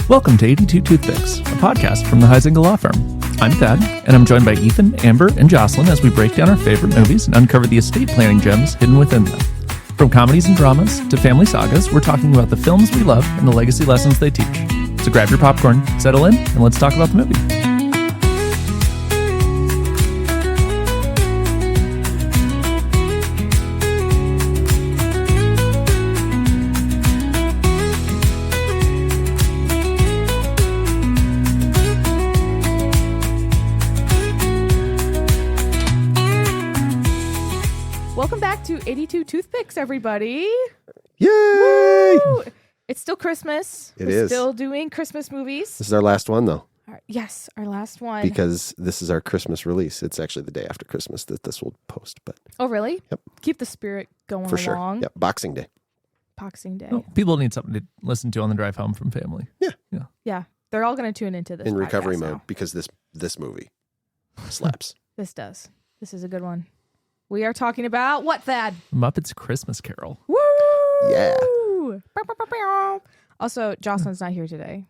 Welcome to 82 Toothpicks, a podcast from the Huizinga Law Firm. I'm Thad, and I'm joined by Ethan, Amber, and Jocelyn as we break down our favorite movies and uncover the estate planning gems hidden within them. From comedies and dramas to family sagas, we're talking about the films we love and the legacy lessons they teach. So grab your popcorn, settle in, and let's talk about the movie. Welcome back to 82 Toothpicks, everybody. Yay! Woo! It's still Christmas. It We're is. still doing Christmas movies. This is our last one, though, Yes, our last one. because this is our Christmas release. It's actually the day after Christmas that this will post, but Oh, really? Yep. Keep the spirit going for sure. along. Yep, Boxing Day. Boxing Day. Oh, people need something to listen to on the drive home from family. Yeah, they're all going to tune into this In recovery podcast mode now. because this movie slaps. This does. This is a good one. We are talking about what, Thad? Muppet's Christmas Carol. Woo! Yeah. Bow, bow, bow, bow. Also, Jocelyn's not here today.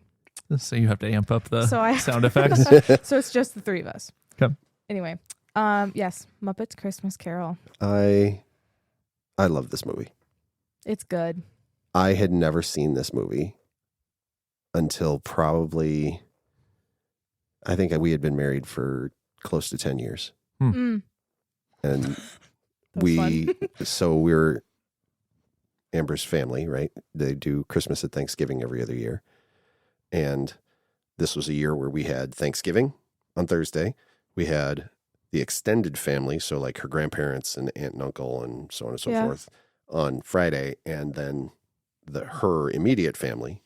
So you have to amp up the So I- sound effects. So it's just the three of us. Okay. Anyway, yes, Muppet's Christmas Carol. I love this movie. It's good. I had never seen this movie until probably, I think we had been married for close to 10 years. Mm. And That's fun. we're Amber's family, right? They do Christmas and Thanksgiving every other year. And this was a year where we had Thanksgiving on Thursday. We had the extended family, so like her grandparents and aunt and uncle and so on and so Yeah. forth on Friday, and then her immediate family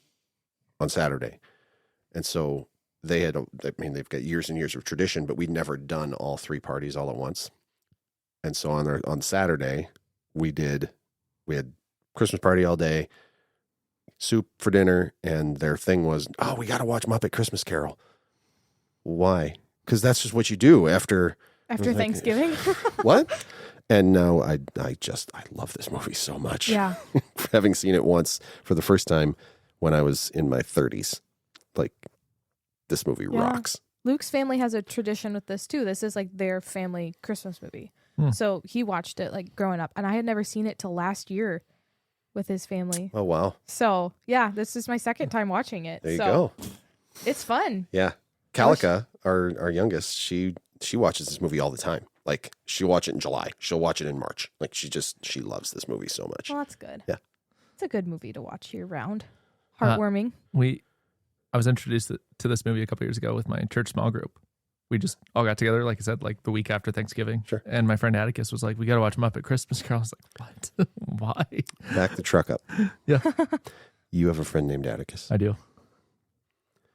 on Saturday. And so they've got years and years of tradition, but we'd never done all three parties all at once. And so on Saturday, we had Christmas party all day, soup for dinner, and their thing was, oh, we got to watch Muppet Christmas Carol. Why? Because that's just what you do after After Thanksgiving. what? And now I love this movie so much. Yeah. Having seen it once for the first time when I was in my 30s, like this movie Yeah. rocks. Luke's family has a tradition with this too. This is like their family Christmas movie. So he watched it like growing up, and I had never seen it till last year with his family. Oh wow! So yeah, this is my second time watching it. There you go. It's fun. Yeah, Calica, our youngest, she watches this movie all the time. Like she'll watch it in July, she'll watch it in March. Like she loves this movie so much. Well, that's good. Yeah. It's a good movie to watch year round. Heartwarming. I was introduced to this movie a couple years ago with my church small group. We just all got together, like I said, like the week after Thanksgiving. Sure. And my friend Atticus was like, we got to watch Muppet Christmas Carol. I was like, what? Why? Back the truck up. Yeah, You have a friend named Atticus. I do.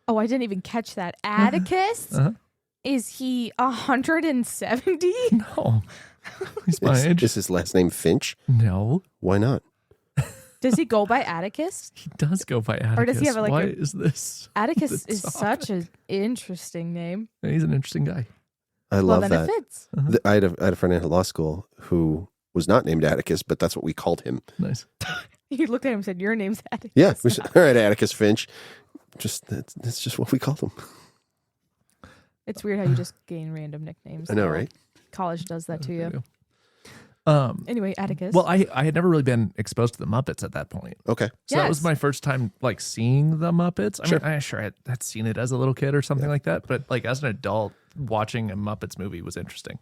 Oh, I didn't even catch that. Atticus? Uh-huh. Is he 170? No. He's my age. Is his last name Finch? No. Why not? Does he go by Atticus? He does go by Atticus. Or does he have like Why a- is this? Atticus the is topic? such an interesting name. He's an interesting guy. I Well, love then that. it fits. I had a friend at law school who was not named Atticus, but that's what we called him. Nice. He looked at him and said, your name's Atticus. Yeah. We said, all right, Atticus Finch. That's just what we called him. It's weird how you just gain random nicknames. I know, though. right? College does that to There you. go. Anyway, Atticus. Well, I had never really been exposed to the Muppets at that point. Okay. So that was Yes. my first time like seeing the Muppets. I Sure. mean, I had seen it as a little kid or something like that, but like as an adult, watching a Muppets movie was interesting.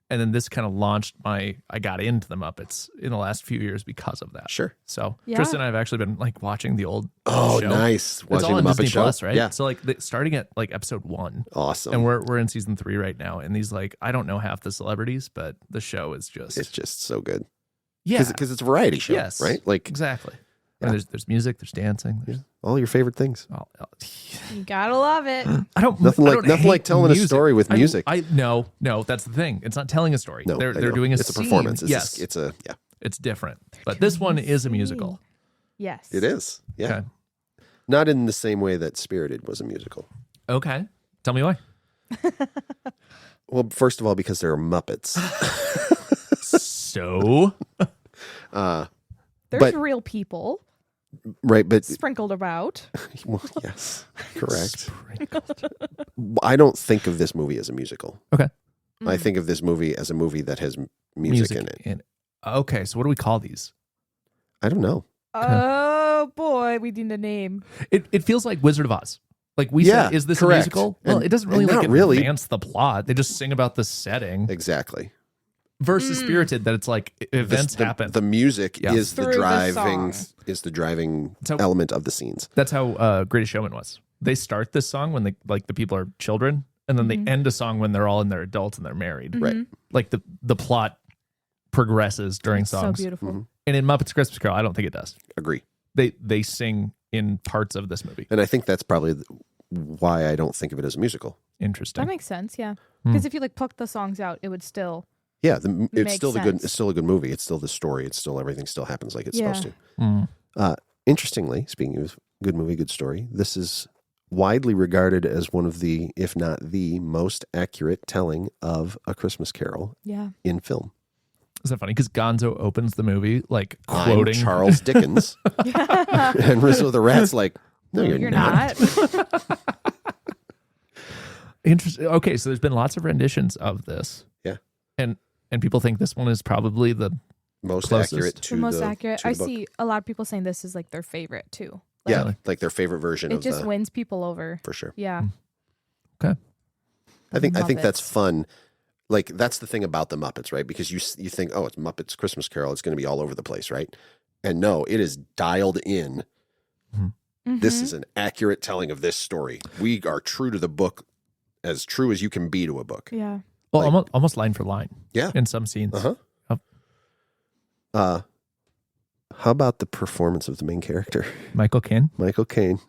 And then this kind of launched I got into the Muppets in the last few years because of that. Sure. So Yeah. Tristan and I have actually been like watching the old Oh, show. nice. It's Watching all on the Muppet Disney Show. Plus, right? Yeah. So like starting at like episode 1, Awesome. and we're in season 3 right now. And these like I don't know half the celebrities, but the show is just It's just so good. yeah, Because it's a variety show, yes, right? Like exactly. Yeah. And there's music, there's dancing, there's all your favorite things. you gotta love it. I don't Nothing I like- don't nothing like hate telling a music. story with music. No, that's the thing. It's not telling a story. No, they're I know. doing It's a scene. performance. Yes, It's different. But this one doing a is a scene. musical. Yes. it is. Yeah. Okay. Not in the same way that Spirited was a musical. Okay. Tell me why. Well, first of all, because there are Muppets. So Uh, There's But- real people. right, but sprinkled about. well, yes, correct. I don't think of this movie as a musical. Okay. I think of this movie as a movie that has music in it. Okay, so what do we call these? I don't know. Oh boy, we need a name. It feels like Wizard of Oz. Like we said, is this correct. a musical? Well, And- it doesn't really and like not really. advance the plot. They just sing about the setting. Exactly. Versus Spirited, that it's like events happen. The music Yeah. is the Through the driving song. element of the scenes. That's how Greatest Showman was. They start this song when the people are children, and then they end a song when they're all in their adults and they're married. Right. Like the plot progresses during songs. So beautiful. Mm-hmm. And in Muppets Christmas Carol, I don't think it does. Agree. They sing in parts of this movie. And I think that's probably why I don't think of it as a musical. Interesting. That makes sense. Yeah, because if you like pluck the songs out, it would still. Yeah, it's Makes still sense. it's still a good movie. It's still the story. It's still everything still happens like it's supposed to. Mm. Interestingly, speaking of good movie, good story, this is widely regarded as one of the, if not the most accurate telling of A Christmas Carol Yeah. in film. Is that funny? Because Gonzo opens the movie like quoting I'm Charles Dickens, and Rizzo the Rat's like, no, you're not. Interesting. Okay, so there's been lots of renditions of this. Yeah. And people think this one is probably the Most closest. accurate to The most accurate. to I the book. see a lot of people saying this is like their favorite too. Like, Yeah, Really? like their favorite version it of just the wins people over. for sure. Yeah. Okay. I think that's Muppets. fun. Like that's the thing about the Muppets, right? Because you think, oh, it's Muppets Christmas Carol, it's going to be all over the place, right? And no, it is dialed in. This is an accurate telling of this story. We are true to the book, as true as you can be to a book. Yeah. Well, Like- almost line for line. Yeah. In some scenes. Uh-huh. Oh, How about the performance of the main character, Michael Caine. Michael Caine?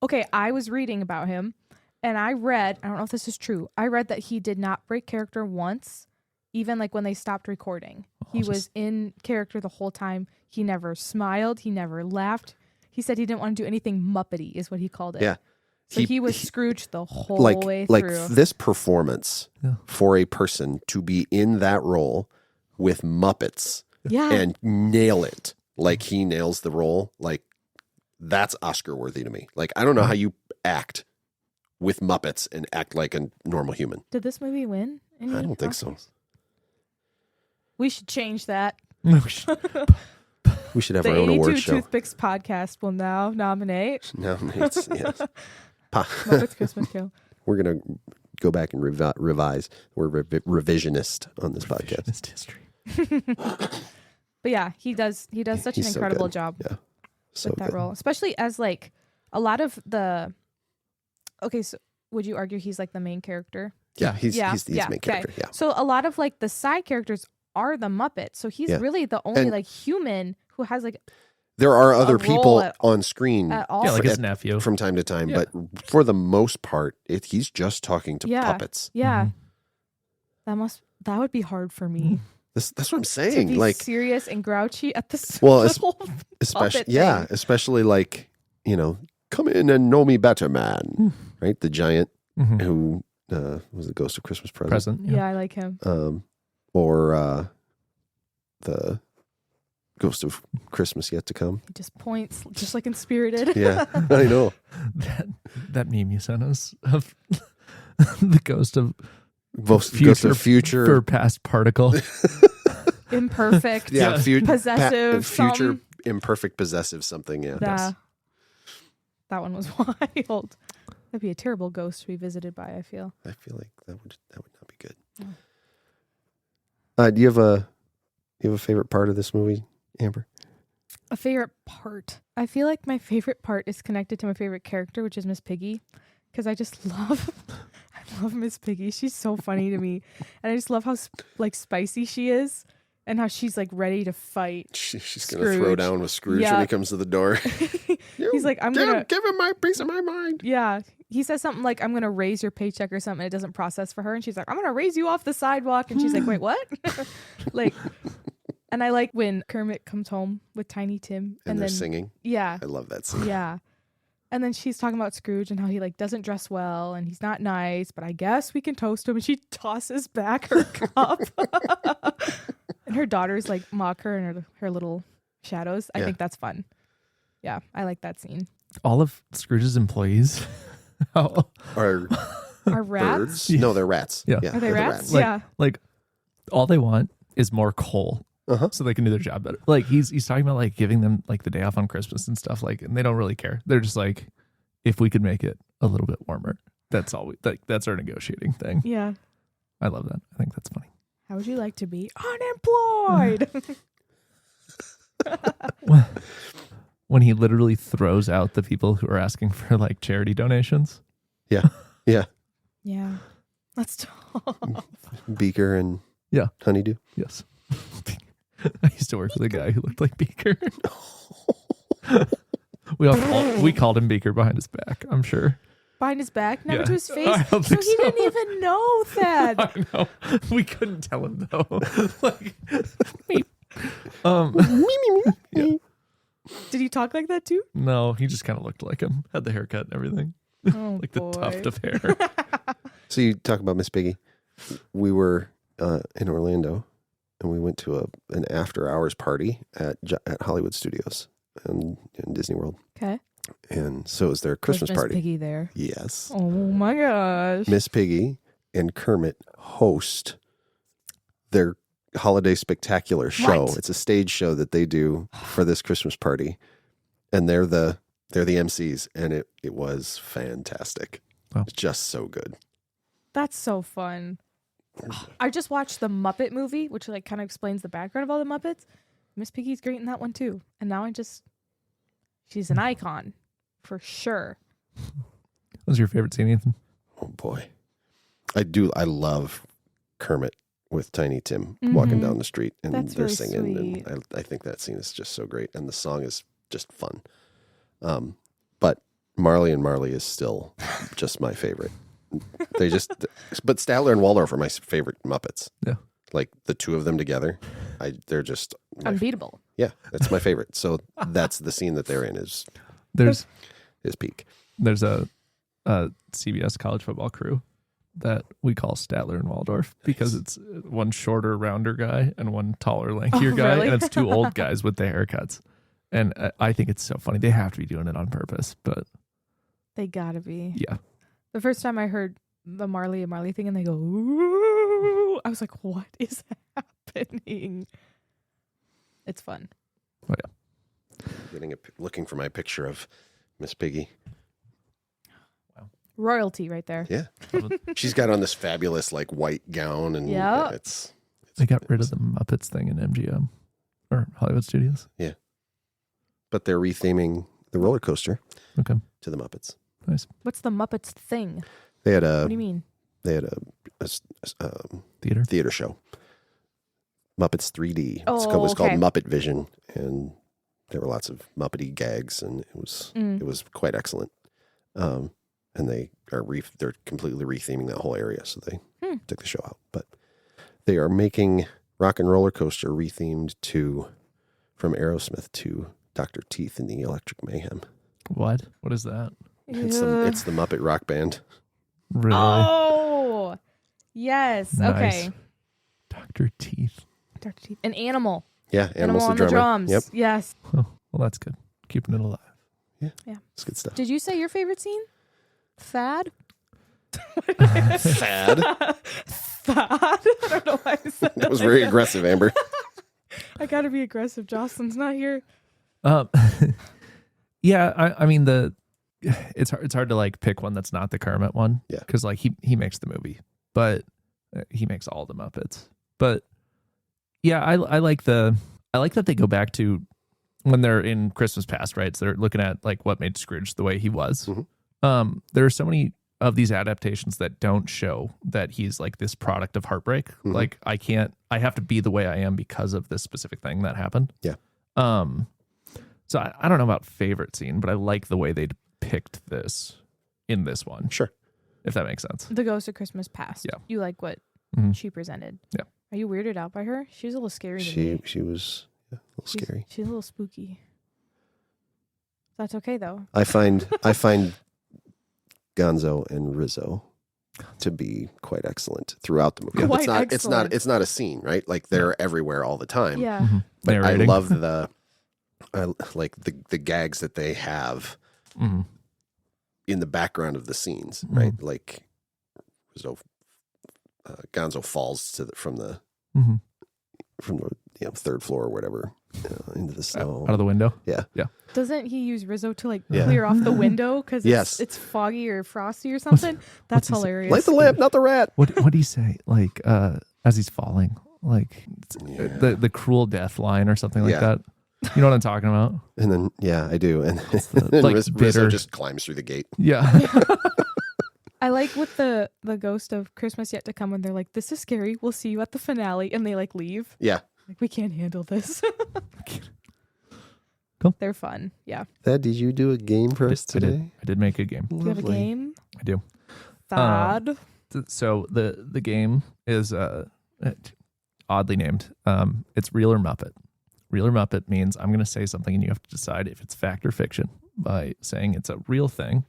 Okay, I was reading about him and I read, I don't know if this is true. I read that he did not break character once, even like when they stopped recording. He was in character the whole time. He never smiled. He never laughed. He said he didn't want to do anything Muppety is what he called it. Yeah. So he was Scrooge the whole way like through. this performance for a person to be in that role with Muppets Yeah. and nail it like he nails the role, like that's Oscar worthy to me. Like I don't know how you act with Muppets and act like a normal human. Did this movie win? I don't think so. We should change that. We should have The our own 82 award show. Toothpicks podcast will now nominate No, it's, yes. Muppets Christmas Carol. We're gonna go back and revise. We're revisionist on this podcast. Revisionist history. But yeah, he does such He's an so incredible good. job Yeah, so with that good. role, especially as like a lot of the. Okay, so would you argue he's like the main character? Yeah, he's the main character. Okay. Yeah, So a lot of like the side characters are the Muppets. So he's Yeah. really the only And- like human who has like there are other role people at- on screen at all. Yeah, like his at- nephew. from time to time, Yeah. but for the most part, he's just talking to Yeah. puppets. Yeah. That would be hard for me That's what I'm to saying. be Like, serious and grouchy at the Well, little especially puppet thing. especially like come in and know me better, man. Right, the giant Mhm. who was the Ghost of Christmas Present. Yeah, I like him. or the Ghost of Christmas Yet to Come. He just points, just like in Spirited. Yeah, I know. That meme you sent us of the ghost of Ghost of future. for past particle. Imperfect. Yeah, Possessive. future something. imperfect possessive something. Yeah, Yeah. That one was wild. That'd be a terrible ghost to be visited by, I feel. I feel like that would not be good. Yeah. Do you have a favorite part of this movie, Amber? A favorite part. I feel like my favorite part is connected to my favorite character, which is Miss Piggy. Because I just love Miss Piggy. She's so funny to me. And I just love how spicy she is and how she's like ready to fight. She's going to throw Scrooge. down with Scrooge Yeah. when he comes to the door. He's like, I'm going to give him my piece of my mind. Yeah. He says something like, I'm going to raise your paycheck or something. And it doesn't process for her. And she's like, I'm going to raise you off the sidewalk. And she's like, wait, what? And I like when Kermit comes home with Tiny Tim. And they're then, singing. Yeah. I love that scene. Yeah. And then she's talking about Scrooge and how he doesn't dress well and he's not nice, but I guess we can toast him. And she tosses back her cup. And her daughters mock her and her little shadows. I Yeah. think that's fun. Yeah, I like that scene. All of Scrooge's employees Are Are rats? birds? No, they're rats. Yeah. Are they they're the rats? like, Yeah. like all they want is more coal. So they can do their job better. Like he's talking about like giving them like the day off on Christmas and stuff, like, and they don't really care. They're just like, if we could make it a little bit warmer, that's all that's our negotiating thing. Yeah. I love that. I think that's funny. How would you like to be unemployed? When he literally throws out the people who are asking for like charity donations. Yeah. Yeah. Yeah. That's tough. Beaker and Honeydew. Yes. I used to work with a guy who looked like Beaker. We called him Beaker behind his back, I'm sure. Behind his back, never Yeah. to his face. I don't So think he so. didn't even know that. I know. We couldn't tell him though. Like, yeah. Did he talk like that too? No, he just kind of looked like him. Had the haircut and everything. Oh, Like the boy. tuft of hair. So you talk about Miss Piggy. We were in Orlando, and we went to an after hours party at Hollywood Studios and in Disney World. Okay. And so it was their Christmas Was Miss party. Piggy there? Yes. Oh my gosh. Miss Piggy and Kermit host their holiday spectacular show. What? It's a stage show that they do for this Christmas party, and they're the MCs, and it was fantastic. Wow. It's just so good. That's so fun. I just watched the Muppet movie, which like kind of explains the background of all the Muppets. Miss Piggy's great in that one too. And now she's an icon for sure. What was your favorite scene, Ethan? Oh boy. I love Kermit with Tiny Tim walking down the street, and That's they're really singing, sweet. and I think that scene is just so great, and the song is just fun. But Marley and Marley is still just my favorite. But Statler and Waldorf are my favorite Muppets. Yeah. Like the two of them together, they're just Unbeatable. yeah, that's my favorite. So that's the scene that they're in is There's peak. There's a CBS college football crew that we call Statler and Waldorf because it's one shorter, rounder guy and one taller, lankier guy, really? and it's two old guys with the haircuts. And I think it's so funny. They have to be doing it on purpose, but They gotta be. yeah. The first time I heard the Marley and Marley thing and they go, ooh, I was like, what is happening? It's fun. Oh yeah. Looking for my picture of Miss Piggy. Royalty right there. Yeah, she's got on this fabulous like white gown, and Yep. it's They got rid of the Muppets thing in MGM or Hollywood Studios. yeah. But they're retheming the roller coaster Okay. to the Muppets. Nice. What's the Muppets thing? They had What do you mean? Theater. theater show, Muppets 3D. Oh, It was called okay. Muppet Vision, and there were lots of Muppety gags, and it was quite excellent. And they're completely retheming that whole area, so they took the show out. But they are making Rock and Roller Coaster rethemed from Aerosmith to Dr. Teeth and the Electric Mayhem. What? What is that? It's the Muppet Rock Band. Really? Oh, yes. Nice. Okay. Dr. Teeth. Dr. Teeth. An animal. Yeah, Animals on the the drummer. drums. Yep, Yes. Oh, well, that's good. Keeping it alive. Yeah. it's good stuff. Did you say your favorite scene? Thad? Sad. Thad? I don't know why I said That was very aggressive, Amber. I gotta be aggressive. Jocelyn's not here. Yeah, I mean it's hard to like pick one that's not the Kermit one. Yeah. Because like he makes the movie, but he makes all the Muppets. But yeah, I like that they go back to when they're in Christmas Past, right? So they're looking at like what made Scrooge the way he was. Mhm. There are so many of these adaptations that don't show that he's like this product of heartbreak. Mhm. Like I have to be the way I am because of this specific thing that happened. Yeah. So I don't know about favorite scene, but I like the way they depict this in this one. Sure. If that makes sense. The Ghost of Christmas Past. Yeah. You like what Mhm. she presented. Yeah. Are you weirded out by her? She was a little scary to me. She was a little scary. She's a little spooky. That's okay though. I find Gonzo and Rizzo to be quite excellent throughout the movie. Quite It's not excellent. a scene, right? Like they're everywhere all the time. Yeah. Mhm. But Narrating. I love the I like the gags that they have Mm-hmm. in the background of the scenes, Mm-hmm. right? Like, so Gonzo falls from the third floor or whatever into the snow Out of the window. Yeah. Doesn't he use Rizzo to like Yeah. clear off the window because Yes. it's foggy or frosty or something? That's he say? hilarious. Light the lamp, not the rat. What do you say? Like as he's falling, like the cruel death line or something like that. You know what I'm talking about? And then I do. And the, then like, Rizzo bitter- just climbs through the gate. Yeah. I like with the ghost of Christmas Yet to Come when they're like, "This is scary. We'll see you at the finale," and they like leave. Yeah. Like, we can't handle this. Cool. They're fun. Yeah. Thad, did you do a game for us today? I did make a game. Do you have a game? I do. Thad. So the game is oddly named. It's Real or Muppet. Real or Muppet means I'm going to say something and you have to decide if it's fact or fiction by saying it's a real thing,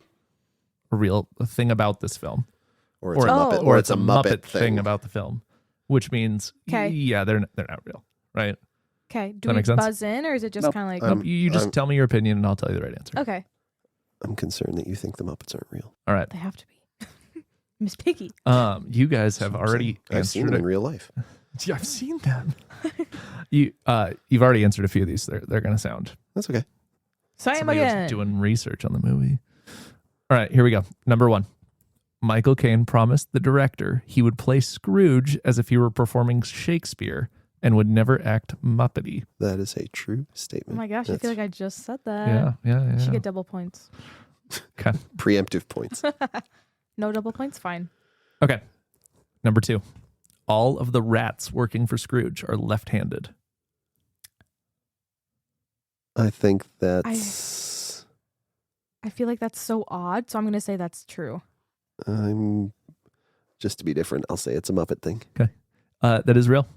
a thing about this film, Or it's a Muppet, or it's a Muppet thing about the film, which means they're not real, right? Okay. Do that we make sense? buzz in or is it just kind of like, Nope, you just tell me your opinion and I'll tell you the right answer. okay, I'm concerned that you think the Muppets aren't real. All right. they have to be. Miss Piggy. You guys have already I've seen answered them in it. real life. Yeah, I've seen them. You've already answered a few of these. They're going to sound. That's okay. Same Somebody else again. doing research on the movie. All right, here we go. Number 1. Michael Caine promised the director he would play Scrooge as if he were performing Shakespeare and would never act Muppety. That is a true Oh statement. my gosh, I feel like I just said that. Yeah. You should get double points. Okay. Preemptive points. No double points? Fine. Okay. Number 2. All of the rats working for Scrooge are left-handed. I think that's... I feel like that's so odd, so I'm going to say that's true. I'm... Just to be different, I'll say it's a Muppet thing. Okay. That is real.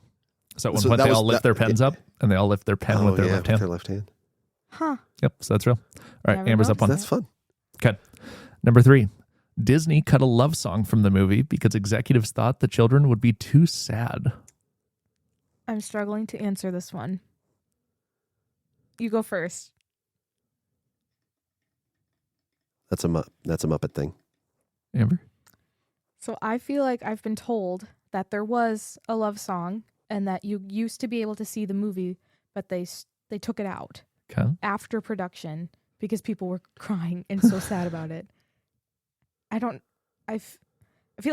So at one point they all lift their pens up and they all lift their pen with their left hand. Their left hand. Huh. Yep, so that's real. All right, Never Amber's up noticed one. That's fun. Okay. Number 3. Disney cut a love song from the movie because executives thought the children would be too sad. I'm struggling to answer this one. You go first. That's a Muppet thing. Amber? So I feel like I've been told that there was a love song and that you used to be able to see the movie, but they took it out Okay. after production because people were crying and so sad about it. I feel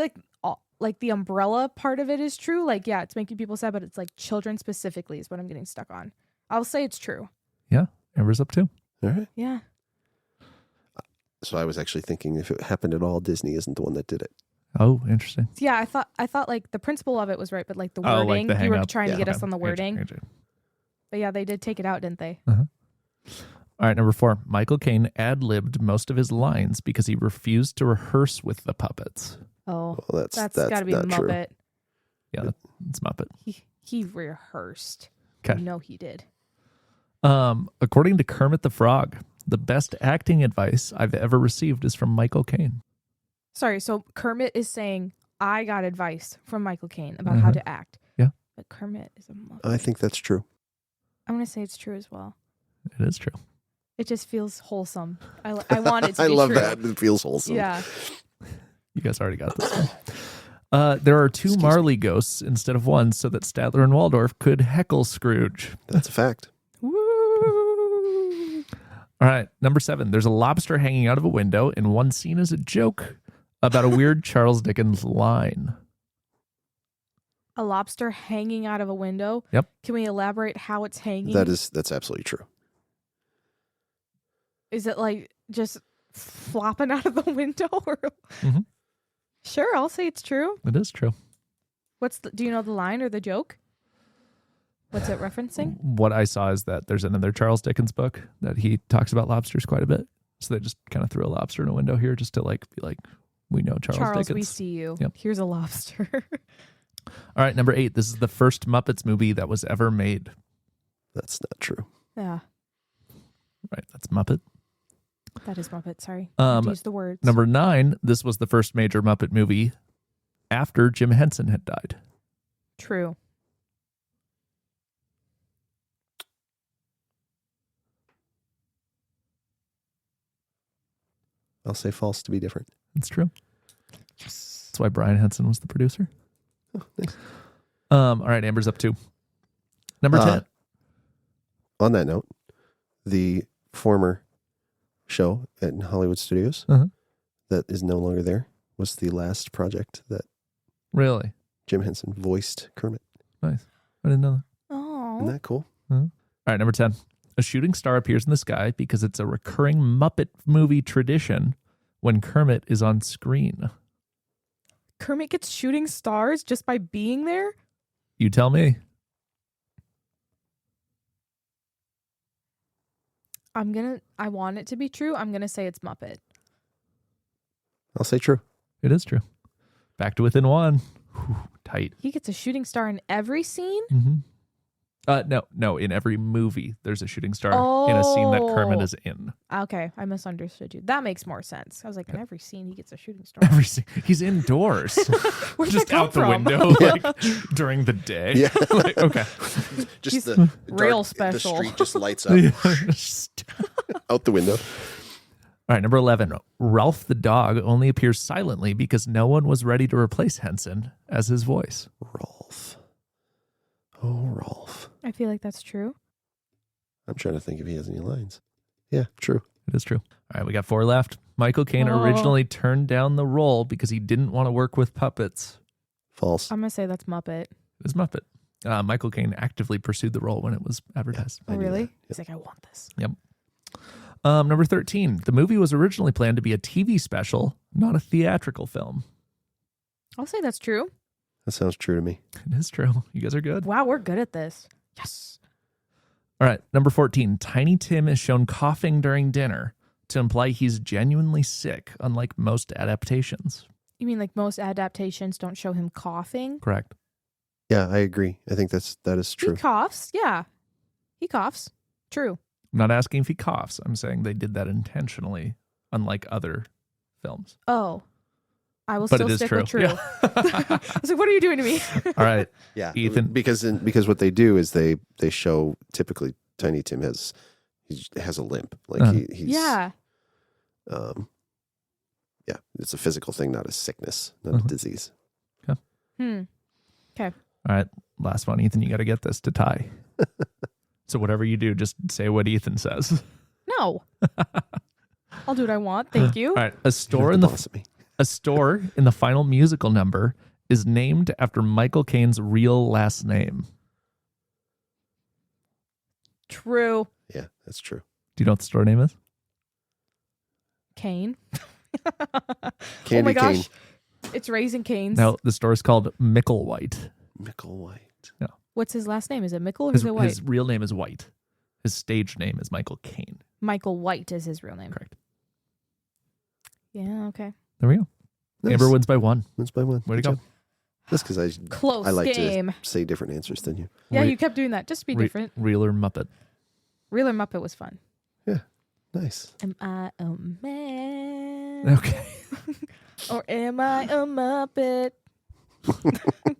like the umbrella part of it is true. Like, yeah, it's making people sad, but it's like children specifically is what I'm getting stuck on. I'll say it's true. Yeah, Amber's up 2. All right. Yeah. So I was actually thinking if it happened at all, Disney isn't the one that did it. Oh, interesting. Yeah, I thought like the principle of it was right, but like the Oh, wording, like the you were hang up. trying to get Okay. us on the wording. Gotcha. But yeah, they did take it out, didn't they? All right, number 4. Michael Caine ad-libbed most of his lines because he refused to rehearse with the puppets. Oh, Well, that's that's got to be not true. Muppet. Yeah, it's Muppet. He rehearsed. 'Kay. You know he did. According to Kermit the Frog, the best acting advice I've ever received is from Michael Caine. Sorry, so Kermit is saying, I got advice from Michael Caine about how to act. Yeah. But Kermit is a Muppet. I think that's true. I'm going to say it's true as well. It is true. It just feels wholesome. I want it to be I love true. that. It feels wholesome. Yeah. You guys already got this one. There are 2 Marley ghosts instead of 1 so that Statler and Waldorf could heckle Scrooge. That's a fact. Woo! All right, number 7. There's a lobster hanging out of a window, and one scene is a joke about a weird Charles Dickens line. A lobster hanging out of a window? Yep. Can we elaborate how it's hanging? That's absolutely true. Is it like just flopping out of the window? Or... Mhm. Sure, I'll say it's true. It is true. Do you know the line or the joke? What's it referencing? What I saw is that there's another Charles Dickens book that he talks about lobsters quite a bit. So they just kind of threw a lobster in a window here just to be like, we know Charles Dickens. We see you. Yep. Here's a lobster. All right, number 8. This is the first Muppets movie that was ever made. That's not true. Yeah, Right, that's Muppet. that is Muppet. Sorry. I have to use the words. Number 9. This was the first major Muppet movie after Jim Henson had died. True. I'll say false to be different. It's true. Yes. That's why Brian Henson was the producer. Oh, nice. All right, Amber's up 2. Number 10. On that note, the former show at Hollywood Studios that is no longer there was the last project that Really? Jim Henson voiced Kermit. Nice. I didn't know that. Oh. Isn't that cool? All right, number 10. A shooting star appears in the sky because it's a recurring Muppet movie tradition when Kermit is on screen. Kermit gets shooting stars just by being there? You tell me. I want it to be true. I'm going to say it's Muppet. I'll say true. It is true. Back to within 1. Whew, tight. He gets a shooting star in every scene? Mm-hmm. No. In every movie, there's a shooting star in a scene that Kermit is in. Okay, I misunderstood you. That makes more sense. I was like, in every scene, he gets a shooting star. Every scene. He's indoors. Where'd Just that come out the from? window like, during the day. Yeah. Like, okay. Just He's the real dark, special. The street just lights up out the window. All right, number 11. Ralph the dog only appears silently because no one was ready to replace Henson as his voice. Rolf. Oh, Rolf. I feel like that's true. I'm trying to think if he has any lines. Yeah, true. It is true. All right, we got 4 left. Michael Caine Oh. originally turned down the role because he didn't want to work with puppets. False. I'm going to say that's Muppet. It was Muppet. Michael Caine actively pursued the role when it was advertised. Oh, I knew really? that. He's like, I want this. Yep. Number 13. The movie was originally planned to be a TV special, not a theatrical film. I'll say that's true. That sounds true to me. It is true. You guys are good. Wow, we're good at this. Yes. All right. Number 14. Tiny Tim is shown coughing during dinner to imply he's genuinely sick, unlike most adaptations. You mean like most adaptations don't show him coughing? Correct. Yeah, I agree. I think that is true. He coughs. Yeah. He coughs. True. I'm not asking if he coughs. I'm saying they did that intentionally, unlike other films. Oh. I will But still it is stick true. with true. Yeah. I was like, what are you doing to me? All right. Yeah, Ethan. Because what they do is they show typically Tiny Tim has a limp. Like he's Yeah. Yeah, it's a physical thing, not a sickness, not a disease. Okay. All right. Last one, Ethan. You got to get this to tie. So whatever you do, just say what Ethan says. No. I'll do what I want. Thank you. All right. A You store don't in have to the boss me. a store in the final musical number is named after Michael Caine's real last name. True. Yeah, that's true. Do you know what the store name is? Cane. Candy oh my cane. gosh. It's Raising Cane's. No, the store is called Micklewhite. Mickle White. What's his last name? Is it Mickle or is it White? His real name is White. His stage name is Michael Caine. Michael White is his real name. Correct. Yeah, okay. There we go. Nice. Amber wins by 1. Wins by 1. Way to Good go. job. That's because Close I like game. to say different answers than you. Yeah, Re- you kept doing that. Just to be different. Real or Muppet. Real or Muppet was fun. Nice. Am I a man? Okay. Or am I a Muppet?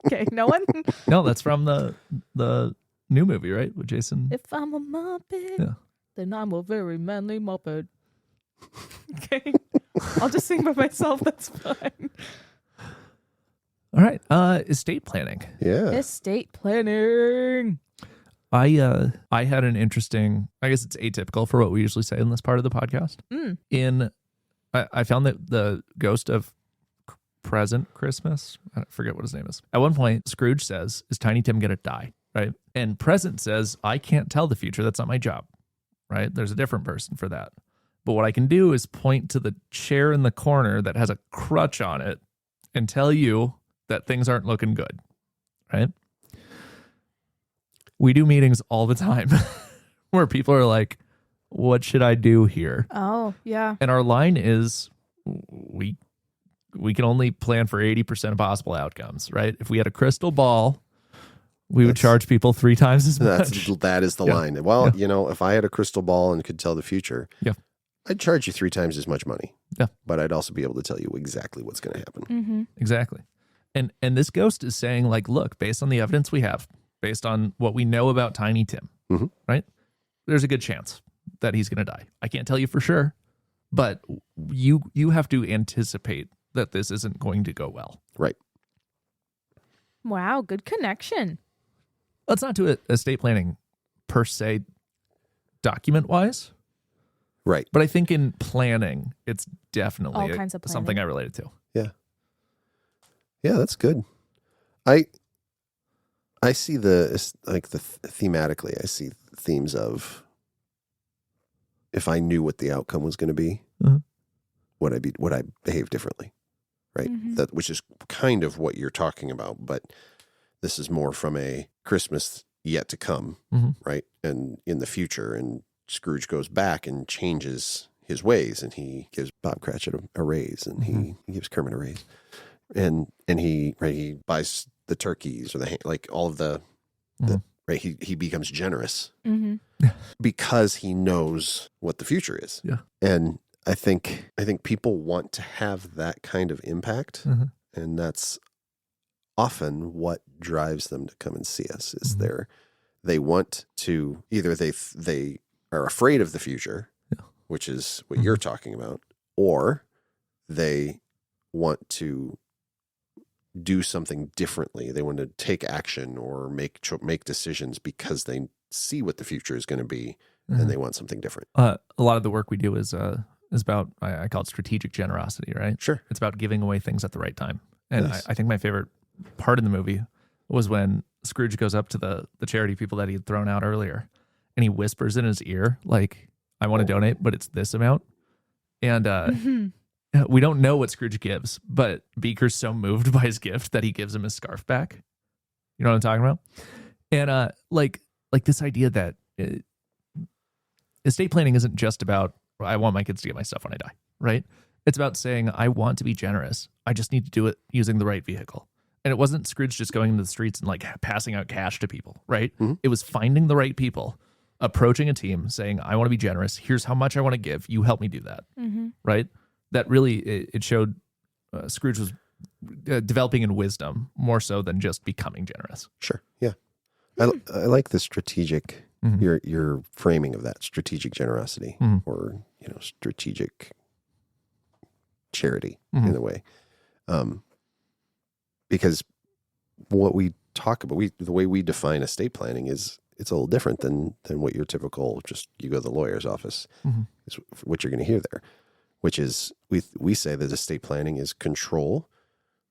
Okay, no one? No, that's from the new movie, right? With Jason. If I'm a Muppet, Yeah. then I'm a very manly Muppet. Okay. I'll just sing by myself. That's fine. All right. Estate planning. Yeah. Estate planning. I had an interesting, I guess it's atypical for what we usually say in this part of the podcast. I found that the ghost of Present Christmas, I forget what his name is. At one point, Scrooge says, "Is Tiny Tim going to die?" Right? And Present says, "I can't tell the future. That's not my job." Right? There's a different person for that. But what I can do is point to the chair in the corner that has a crutch on it and tell you that things aren't looking good. Right? We do meetings all the time where people are like, "What should I do here?" Oh, yeah. And our line is, we can only plan for 80% of possible outcomes, right? If we had a crystal ball, we would charge people 3 times as much. That is the Yeah. line. Well, Yeah. if I had a crystal ball and could tell the future, Yeah. I'd charge you 3 times as much money. Yeah. But I'd also be able to tell you exactly what's going to happen. Mm-hmm. Exactly. And this ghost is saying, like, look, based on the evidence we have, based on what we know about Tiny Tim, Mhm. right? There's a good chance that he's going to die. I can't tell you for sure, but you have to anticipate that this isn't going to go well. Right. Wow, good connection. Let's not do estate planning per se document-wise. Right. But I think in planning, it's All definitely kinds of planning. something I related to. Yeah. Yeah, that's good. I see thematically, I see themes of if I knew what the outcome was going to be, would I behave differently? Right. That, which is kind of what you're talking about, but this is more from a Christmas yet to come, right? And in the future, and Scrooge goes back and changes his ways, and he gives Bob Cratchit a raise, and he gives Kermit a raise, and he buys the turkeys or all of the right. He becomes generous because he knows what the future is. Yeah. And I think people want to have that kind of impact, and that's often what drives them to come and see us. Is they want to, either they are afraid of the future, which is what you're talking about, or they want to do something differently. They want to take action or make decisions because they see what the future is going to be, and they want something different. A lot of the work we do is about, I call it strategic generosity, right? Sure. It's about giving away things at the right time. And Nice. I think my favorite part in the movie was when Scrooge goes up to the charity people that he had thrown out earlier, and he whispers in his ear, like, I want to donate, but it's this amount. And we don't know what Scrooge gives, but Beaker's so moved by his gift that he gives him his scarf back. You know what I'm talking about? And like this idea that estate planning isn't just about, I want my kids to get my stuff when I die, right? It's about saying, I want to be generous. I just need to do it using the right vehicle. And it wasn't Scrooge just going into the streets and like passing out cash to people, right? It was finding the right people, approaching a team, saying, I want to be generous. Here's how much I want to give. You help me do that, right? That really, it showed Scrooge was developing in wisdom more so than just becoming generous. Sure. Yeah. I like the strategic, your framing of that, strategic generosity, or, strategic charity in a way. Because what we talk about, the way we define estate planning it's a little different than what your typical, just you go to the lawyer's office, is what you're going to hear there, which is we say that estate planning is control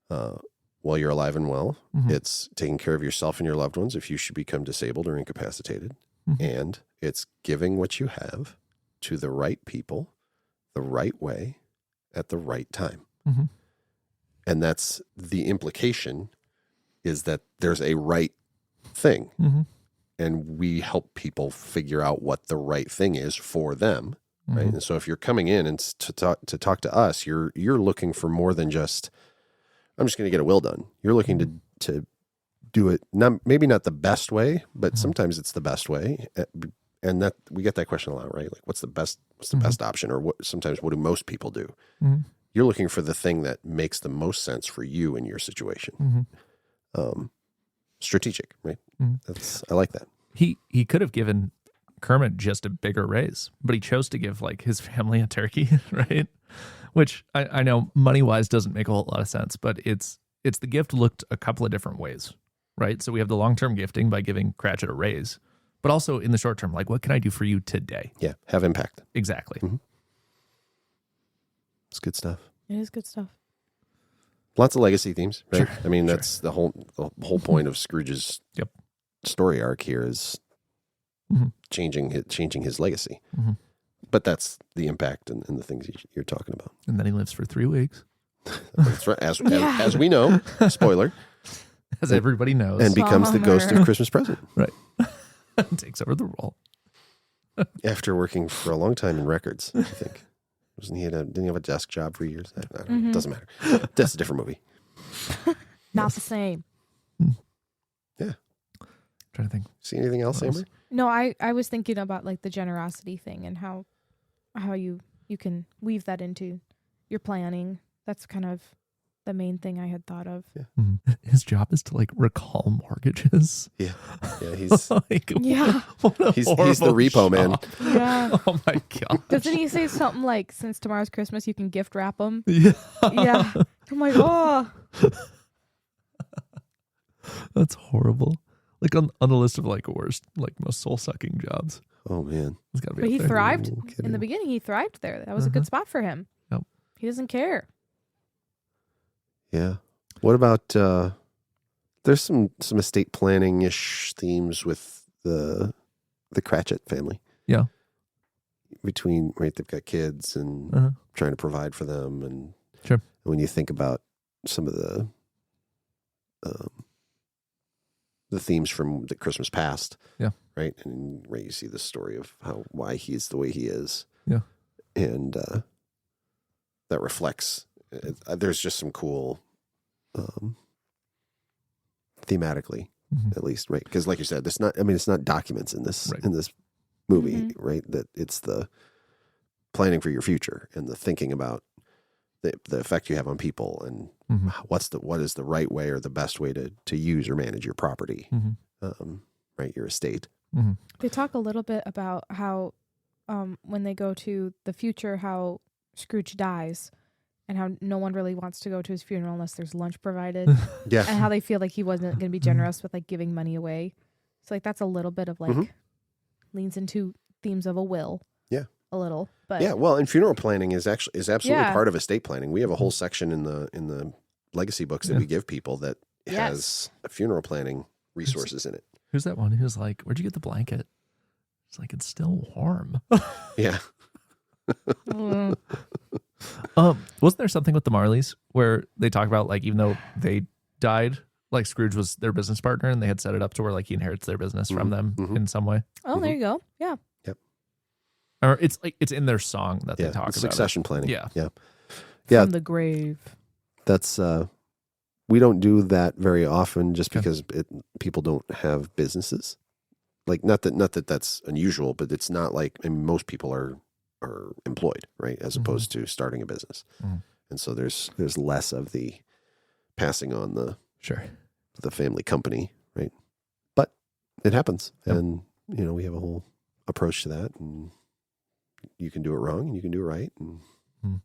while you're alive and well. It's taking care of yourself and your loved ones if you should become disabled or incapacitated. And it's giving what you have to the right people, the right way, at the right time. And that's the implication, is that there's a right thing. And we help people figure out what the right thing is for them. Right. And so if you're coming in and to talk to us, you're looking for more than just, I'm just going to get a will done. You're looking to do it, maybe not the best way, but sometimes it's the best way. And that we get that question a lot, right? Like, what's the best option? Or sometimes what do most people do? You're looking for the thing that makes the most sense for you in your situation. Strategic, right? I like that. He could have given Kermit just a bigger raise, but he chose to give like his family a turkey, right? Which I know money-wise doesn't make a whole lot of sense, but it's the gift looked a couple of different ways, right? So we have the long-term gifting by giving Cratchit a raise, but also in the short term, like, what can I do for you today? Yeah, have impact. Exactly. It's good stuff. It is good stuff. Lots of legacy themes, right? Sure, I mean, that's the whole point of Scrooge's story arc here is changing his legacy. But that's the impact and the things you're talking about. And then he lives for 3 weeks. That's right. As we know, spoiler, as everybody knows, and becomes the ghost of Christmas Present. Right. Takes over the role. After working for a long time in records, I think. Didn't he have a desk job for years? I don't know. It doesn't matter. That's a different movie. Not the same. Yeah. Trying to think. See anything else, Amber? No, I was thinking about like the generosity thing and how you can weave that into your planning. That's kind of the main thing I had thought of. His job is to like recall mortgages. Yeah. He's like, Yeah. he's the repo man. Yeah. Oh my god. Doesn't he say something like, since tomorrow's Christmas, you can gift wrap them? Yeah. Yeah. I'm like, oh. That's horrible. Like on the list of like worst, like most soul sucking jobs. Oh man. It's gotta be But up he there. thrived. No In kidding. the beginning, he thrived there. That was a good spot for him. Yep. He doesn't care. Yeah. What about there's some estate planning ish themes with the Cratchit family. Yeah. Between they've got kids and trying to provide for them, and Sure. when you think about some of the themes from the Christmas past, yeah, right, and you see the story of why he's the way he is, yeah, and that reflects. There's just some cool, thematically, at least, right? Because, like you said, it's not documents in this movie, right? That it's the planning for your future and the thinking about the effect you have on people, and what is the right way or the best way to use or manage your property, right? Your estate. They talk a little bit about how when they go to the future, how Scrooge dies and how no one really wants to go to his funeral unless there's lunch provided. Yeah. And how they feel like he wasn't going to be generous with like giving money away. So like that's a little bit of like leans into themes of a will. Yeah. A little. But yeah, well, and funeral planning is absolutely part of estate planning. We have a whole section in the legacy books that we give people that has funeral planning resources in it. Who's that one who's like, where'd you get the blanket? It's like, it's still warm. Yeah. Wasn't there something with the Marleys where they talk about like, even though they died, like Scrooge was their business partner and they had set it up to where like he inherits their business from them in some way? Oh, there you go. Yeah. Yep. Or it's like, it's in their song that they talk about succession planning. Yeah. Yeah. From the grave. That's we don't do that very often just because people don't have businesses. Like not that that's unusual, but it's not like, I mean, most people are employed, right? As opposed to starting a business. And so there's less of the passing on the family company, right? But it happens. And we have a whole approach to that, and you can do it wrong and you can do it right. And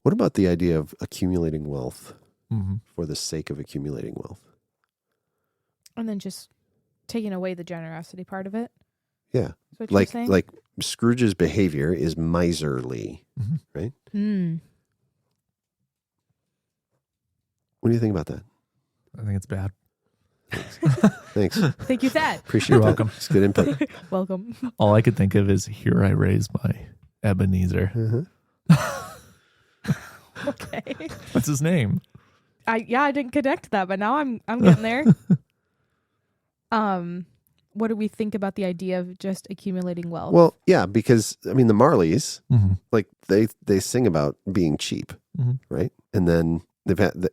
what about the idea of accumulating wealth for the sake of accumulating wealth? And then just taking away the generosity part of it. Yeah. Like Scrooge's behavior is miserly, right? What do you think about that? I think it's bad. Thanks. Thank you, Thad. Appreciate You're that. welcome. It's good input. Welcome. All I could think of is, here I raise my Ebenezer. Okay. What's his name? I didn't connect that, but now I'm getting there. What do we think about the idea of just accumulating wealth? Well, yeah, because I mean the Marleys, like they sing about being cheap, right? And then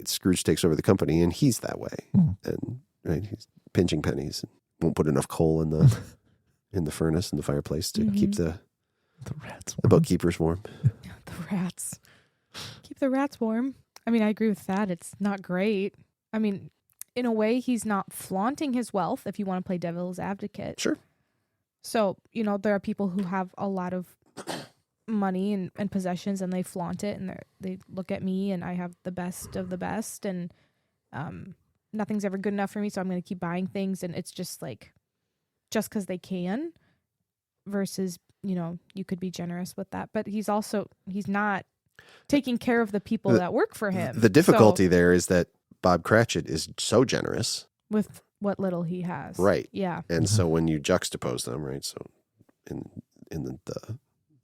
Scrooge takes over the company, and he's that way, and right, he's pinching pennies, and won't put enough coal in the furnace and the fireplace to keep the rats warm. The bookkeepers warm. The rats. Keep the rats warm. I mean, I agree with that. It's not great. I mean, in a way, he's not flaunting his wealth, if you want to play devil's advocate. Sure. So, there are people who have a lot of money and possessions, and they flaunt it, and they look at me, and I have the best of the best, and nothing's ever good enough for me, so I'm going to keep buying things, and it's just like, just because they can, versus, you could be generous with that. But he's not taking care of the people that work for him. The difficulty there is that Bob Cratchit is so generous with what little he has. Right. Yeah. And so when you juxtapose them, right, so in the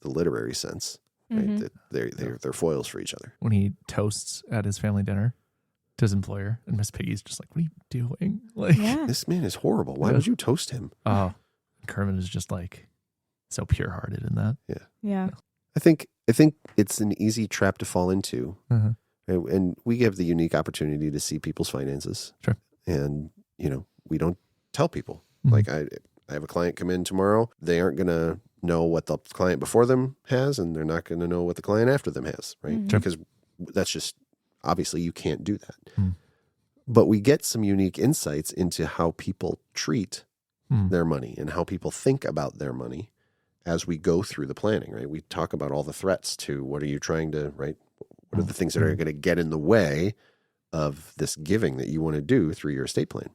literary sense, right, that they're foils for each other. When he toasts at his family dinner to his employer, and Miss Piggy's just like, what are you doing? Like, this man is horrible. Why would you toast him? Oh, Kermit is just like so pure-hearted in that. Yeah. Yeah. I think it's an easy trap to fall into. And we have the unique opportunity to see people's finances. Sure. And, we don't tell people. Like I have a client come in tomorrow. They aren't going to know what the client before them has, and they're not going to know what the client after them has, right? Sure. Because that's just obviously you can't do that. But we get some unique insights into how people treat their money and how people think about their money as we go through the planning, right? We talk about all the threats to what are you trying to, right? What are the things that are going to get in the way of this giving that you want to do through your estate plan?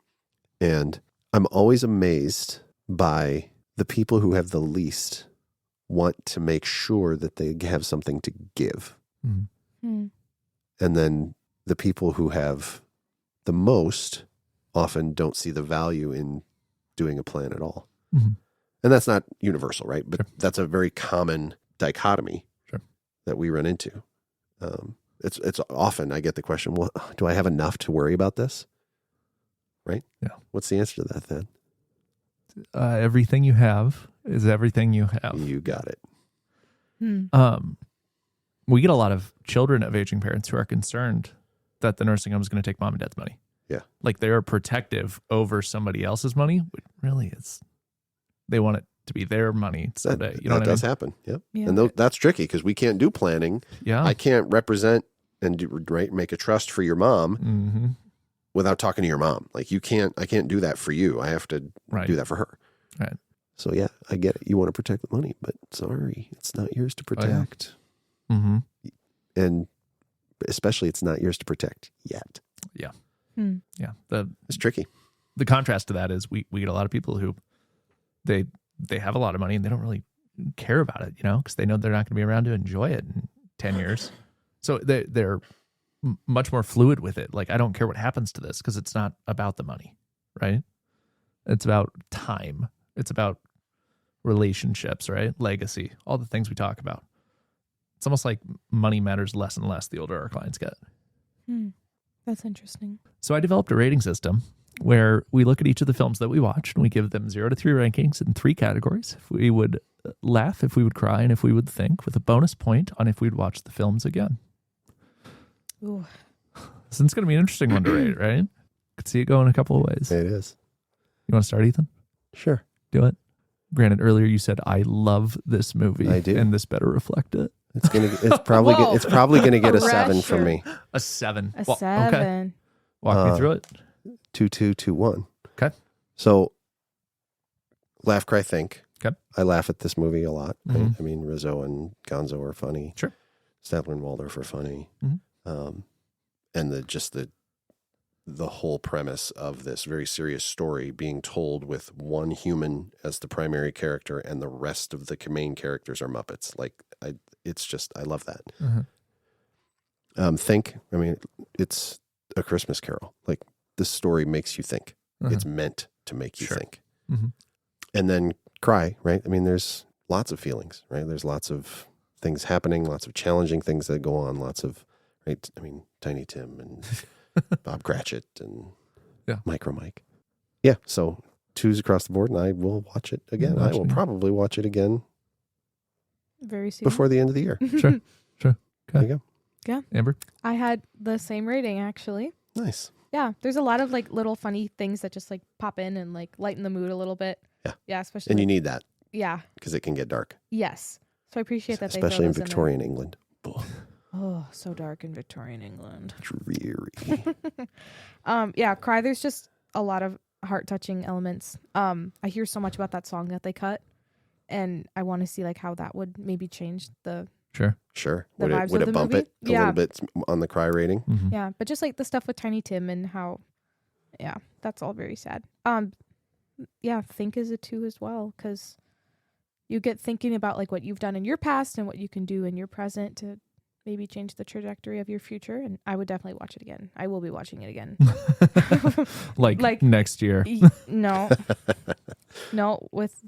And I'm always amazed by the people who have the least want to make sure that they have something to give. And then the people who have the most often don't see the value in doing a plan at all. And that's not universal, right? But that's a very common dichotomy that we run into. It's often I get the question, well, do I have enough to worry about this? Right? Yeah. What's the answer to that then? Everything you have is everything you have. You got it. We get a lot of children of aging parents who are concerned that the nursing home is going to take mom and dad's money. Yeah. Like they are protective over somebody else's money, but really they want it to be their money someday. You know what I mean? That does happen. Yep. Yeah. And that's tricky because we can't do planning. Yeah. I can't represent and make a trust for your mom without talking to your mom. Like I can't do that for you. I have to do that for her. Right. So yeah, I get it. You want to protect the money, but sorry, it's not yours to protect. And especially it's not yours to protect yet. Yeah. Yeah. It's tricky. The contrast to that is we get a lot of people who they have a lot of money and they don't really care about it, because they know they're not going to be around to enjoy it in 10 years. So they're much more fluid with it. Like, I don't care what happens to this because it's not about the money, right? It's about time. It's about relationships, right? Legacy, all the things we talk about. It's almost like money matters less and less the older our clients get. That's interesting. So I developed a rating system where we look at each of the films that we watch and we give them 0 to 3 rankings in 3 categories. If we would laugh, if we would cry, and if we would think, with a bonus point on if we'd watch the films again. Ooh. This is going to be an interesting one to rate, right? Could see it going a couple of ways. It is. You want to start, Ethan? Sure. Do it. Granted, earlier you said, I love this movie. I do. And this better reflect it. It's probably gonna get a 7 from me. A 7. A 7. Okay. Walk me through it. 2-2-2-1. Okay. So, laugh, cry, think. Okay. I laugh at this movie a lot. Right? I mean, Rizzo and Gonzo are funny. Sure. Statler and Waldorf are funny. And the whole premise of this very serious story being told with one human as the primary character and the rest of the main characters are Muppets. Like, I love that. Think, I mean, it's a Christmas Carol. Like, this story makes you think. It's meant to make you think. And then cry, right? I mean, there's lots of feelings, right? There's lots of things happening, lots of challenging things that go on, lots of, right? I mean, Tiny Tim and Bob Cratchit and Micro Mike. Yeah, so 2s across the board, and I will watch it again. I will probably watch it again very soon before the end of the year. Sure. Okay. There you go. Yeah. Amber? I had the same rating, actually. Nice. Yeah, there's a lot of like little funny things that just like pop in and like lighten the mood a little bit. Yeah. Yeah, especially. And you need that. Yeah. Because it can get dark. Yes. So I appreciate that. Especially in they throw those Victorian England. Oh, so dark in Victorian England. Dreary. Yeah, Cry, there's just a lot of heart-touching elements. I hear so much about that song that they cut, and I want to see like how that would maybe change the Sure. the Would vibes it of the bump movie. it a little bit on the cry rating? Yeah, but just like the stuff with Tiny Tim and how, yeah, that's all very sad. Yeah, Think is a 2 as well, because you get thinking about like what you've done in your past and what you can do in your present to maybe change the trajectory of your future. And I would definitely watch it again. I will be watching it again. like next year. No, with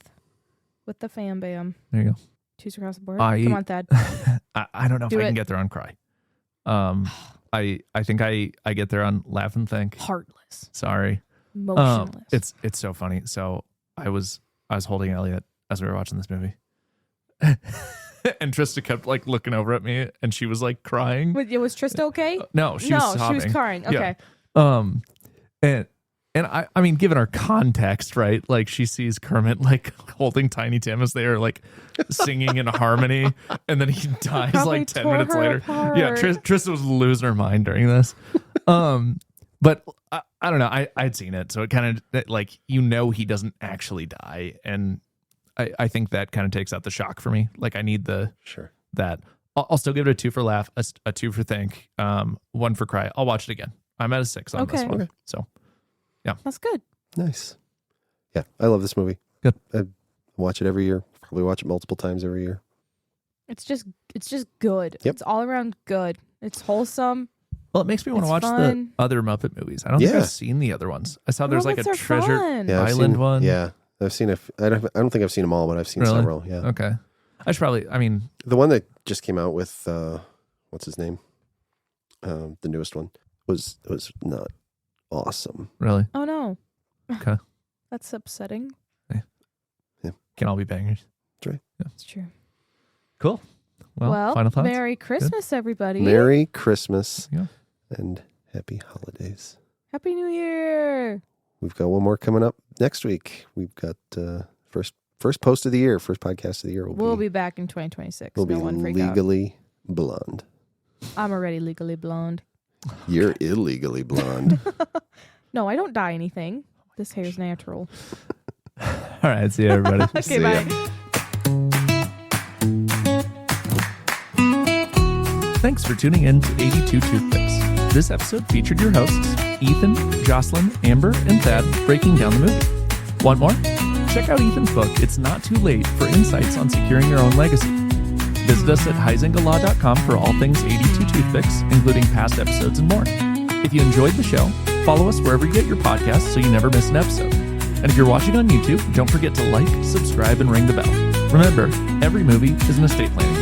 the fam bam. There you go. 2s across the board. Come on, Thad. I don't know if I can get there on cry. I think I get there on laugh and think. Heartless. Sorry. Motionless. It's so funny. So I was holding Elliot as we were watching this movie. And Trista kept like looking over at me and she was like crying. Was Trista okay? No, she was sobbing. She was crying. Okay. Yeah. And And I mean, given our context, right? Like she sees Kermit like holding Tiny Tim as they are like singing in harmony, and then he dies Probably like 10 tore minutes her later. apart. Yeah, Trista was losing her mind during this. But I don't know. I'd seen it, so it kind of like he doesn't actually die, and I think that kind of takes out the shock for me. Like I need that. I'll still give it a 2 for laugh, a 2 for think, 1 for cry. I'll watch it again. I'm at a 6 on this one. Okay. So. Yeah. That's good. Nice. Yeah, I love this movie. Good. I watch it every year. Probably watch it multiple times every year. It's just good. Yep. It's all around good. It's wholesome. Well, it makes me want to watch fun. the other Muppet movies. I don't think I've seen the other ones. I saw there's like a Muppets are Treasure fun. Yeah, Island one. Yeah, I've seen I don't think I've seen them all, but I've seen Really? several. Yeah. Okay. I should probably. I mean, The one that just came out with what's his name? The newest one was not awesome. really. Oh no. Okay. That's upsetting. Can all be bangers. That's right. That's true. Cool. Well, final thoughts. Merry Christmas, everybody. Merry Christmas Yeah. and happy holidays. Happy New Year. We've got one more coming up next week. We've got first post of the year, first podcast of the year. We'll be back in 2026. We'll be No one freak out. legally blonde. I'm already legally blonde. You're illegally blonde. No, I don't dye anything. This hair's natural. All right. See you, everybody. Okay, See ya. bye. Thanks for tuning in to 82 Toothpicks. This episode featured your hosts, Ethan, Jocelyn, Amber, and Thad, breaking down the movie. Want more? Check out Ethan's book, It's Not Too Late, for insights on securing your own legacy. Visit us at heisingalaw.com for all things 82 Toothpicks, including past episodes and more. If you enjoyed the show, follow us wherever you get your podcasts so you never miss an episode. And if you're watching on YouTube, don't forget to like, subscribe, and ring the bell. Remember, every movie is an estate planning